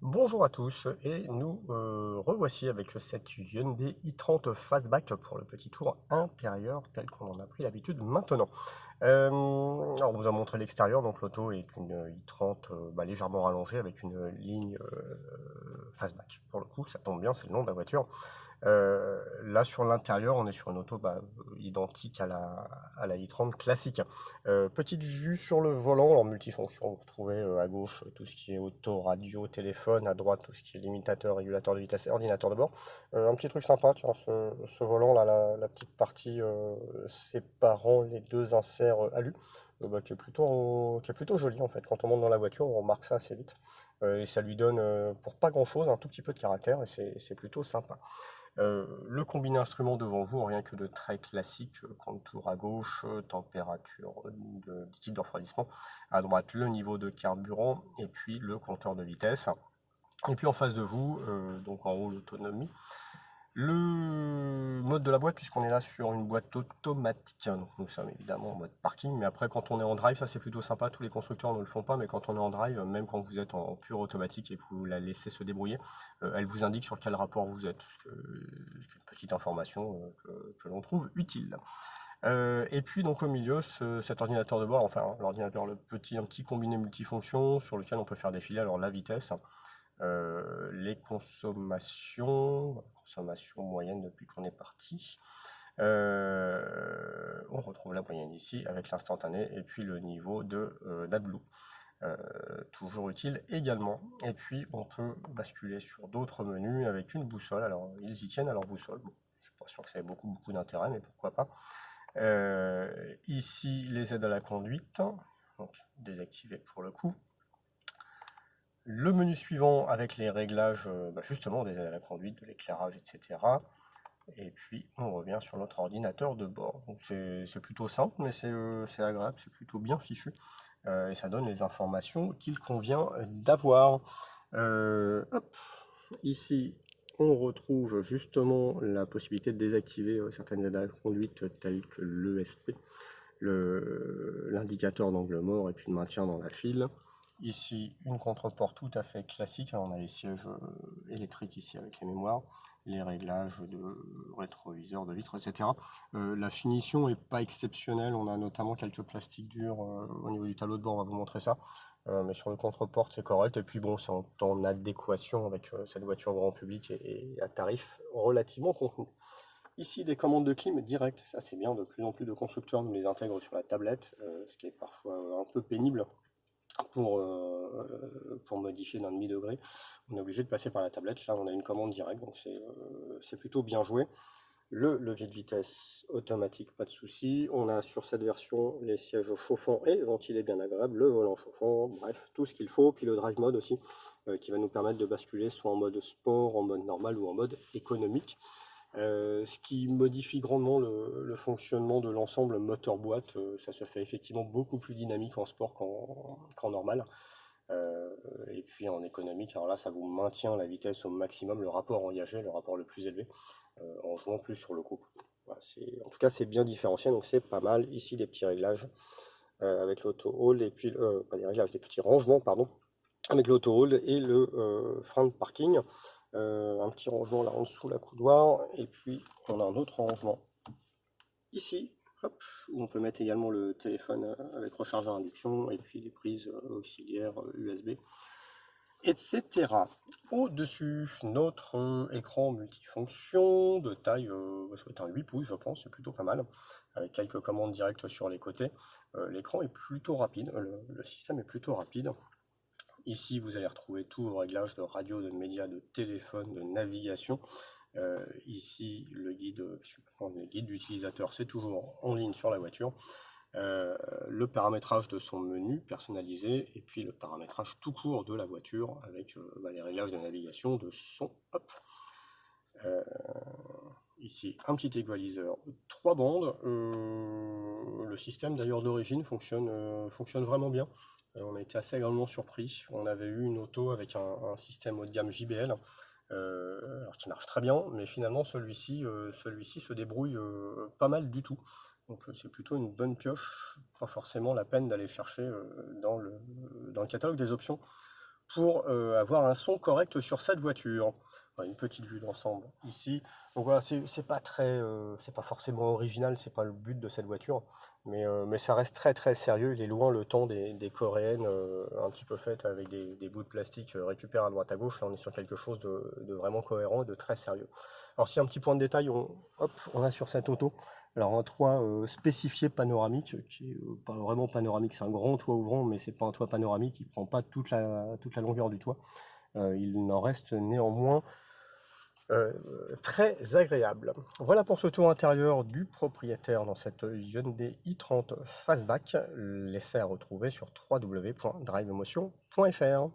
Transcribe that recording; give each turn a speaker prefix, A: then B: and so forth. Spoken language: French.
A: Bonjour à tous et nous revoici avec cette Hyundai i30 Fastback pour le petit tour intérieur tel qu'on en a pris l'habitude maintenant. Alors on vous a montré l'extérieur, donc l'auto est une i30 légèrement rallongée avec une ligne Fastback. Pour le coup, ça tombe bien, c'est le nom de la voiture. Là sur l'intérieur, on est sur une auto identique à la i30 classique. Petite vue sur le volant, alors multifonction, vous retrouvez à gauche tout ce qui est auto, radio, téléphone, à droite tout ce qui est limitateur, régulateur de vitesse et ordinateur de bord. Un petit truc sympa, tiens, ce volant là, la petite partie séparant les deux inserts alu, qui est plutôt joli en fait. Quand on monte dans la voiture, on remarque ça assez vite. Et ça lui donne, pour pas grand chose, un tout petit peu de caractère et c'est plutôt sympa. Le combiné instrument devant vous, rien que de très classique, contour à gauche, température de liquide de refroidissement, à droite le niveau de carburant et puis le compteur de vitesse. Et puis en face de vous, donc en haut l'autonomie, le mode de la boîte, puisqu'on est là sur une boîte automatique, donc nous sommes évidemment en mode parking, mais après quand on est en drive, ça c'est plutôt sympa, tous les constructeurs ne le font pas, mais quand on est en drive, même quand vous êtes en pure automatique et que vous la laissez se débrouiller, elle vous indique sur quel rapport vous êtes, ce qui est une petite information que l'on trouve utile. Et puis donc au milieu, cet ordinateur de bord, enfin l'ordinateur, un petit combiné multifonction sur lequel on peut faire défiler alors la vitesse, les consommations moyennes depuis qu'on est parti. On retrouve la moyenne ici avec l'instantané et puis le niveau d'AdBlue. Toujours utile également. Et puis on peut basculer sur d'autres menus avec une boussole. Alors ils y tiennent à leur boussole. Bon, je suis pas sûr que ça ait beaucoup d'intérêt, mais pourquoi pas. Ici les aides à la conduite, donc désactivées pour le coup. Le menu suivant avec les réglages justement des aides à la conduite, de l'éclairage, etc. Et puis on revient sur notre ordinateur de bord. Donc c'est plutôt simple, mais c'est agréable, c'est plutôt bien fichu. Et ça donne les informations qu'il convient d'avoir. Hop, ici on retrouve justement la possibilité de désactiver certaines aides à la conduite telles que l'ESP, l'indicateur d'angle mort et puis de maintien dans la file. Ici, une contreporte tout à fait classique. On a les sièges électriques ici avec les mémoires, les réglages de rétroviseur, de vitres, etc. La finition n'est pas exceptionnelle. On a notamment quelques plastiques durs au niveau du tableau de bord. On va vous montrer ça. Mais sur le contreporte, c'est correct. Et puis bon, c'est en adéquation avec cette voiture grand public et à tarif relativement contenu. Ici, des commandes de clim directes. Ça, c'est bien. De plus en plus de constructeurs nous les intègrent sur la tablette, ce qui est parfois un peu pénible pour modifier d'un demi-degré. On est obligé de passer par la tablette. Là, on a une commande directe, donc c'est plutôt bien joué. Le levier de vitesse automatique, pas de souci. On a sur cette version les sièges chauffants et ventilés bien agréables, le volant chauffant, bref, tout ce qu'il faut. Puis le drive mode aussi, qui va nous permettre de basculer soit en mode sport, en mode normal ou en mode économique. Ce qui modifie grandement le fonctionnement de l'ensemble moteur-boîte. Ça se fait effectivement beaucoup plus dynamique en sport qu'en normal. Et puis en économique, alors là, ça vous maintient la vitesse au maximum, le rapport engagé, le rapport le plus élevé, en jouant plus sur le coup. Voilà, en tout cas, c'est bien différencié, donc c'est pas mal. Ici, des petits réglages avec l'auto-hold, et puis, pas des réglages, des petits rangements, pardon, avec l'auto-hold et le frein de parking. Un petit rangement là en dessous la coudoir, et puis on a un autre rangement ici, hop, où on peut mettre également le téléphone avec recharge à induction, et puis les prises auxiliaires USB, etc. Au-dessus, notre écran multifonction de taille, ça va être un 8 pouces, je pense, c'est plutôt pas mal, avec quelques commandes directes sur les côtés. L'écran est plutôt rapide, le système est plutôt rapide. Ici, vous allez retrouver tous vos réglages de radio, de médias, de téléphone, de navigation. Ici, le guide d'utilisateur, c'est toujours en ligne sur la voiture. Le paramétrage de son menu personnalisé et puis le paramétrage tout court de la voiture avec les réglages de navigation, de son. Hop. Ici, un petit égaliseur, 3 bandes. Le système d'ailleurs d'origine fonctionne vraiment bien. On a été assez agréablement surpris. On avait eu une auto avec un système haut de gamme JBL, alors qui marche très bien, mais finalement celui-ci se débrouille pas mal du tout. Donc c'est plutôt une bonne pioche, pas forcément la peine d'aller chercher dans le catalogue des options pour avoir un son correct sur cette voiture. Voilà, une petite vue d'ensemble ici. Donc voilà, c'est pas très, c'est pas forcément original, c'est pas le but de cette voiture, mais ça reste très très sérieux. Il est loin le temps des coréennes un petit peu faites avec des bouts de plastique récupérés à droite à gauche. Là, on est sur quelque chose de vraiment cohérent et de très sérieux. Alors, si un petit point de détail, hop, on a sur cette auto. Alors un toit spécifié panoramique, qui est pas vraiment panoramique, c'est un grand toit ouvrant, mais c'est pas un toit panoramique, il prend pas toute la longueur du toit. Il en reste néanmoins très agréable. Voilà pour ce tour intérieur du propriétaire dans cette Hyundai i30 Fastback. L'essai à retrouver sur www.drivemotion.fr.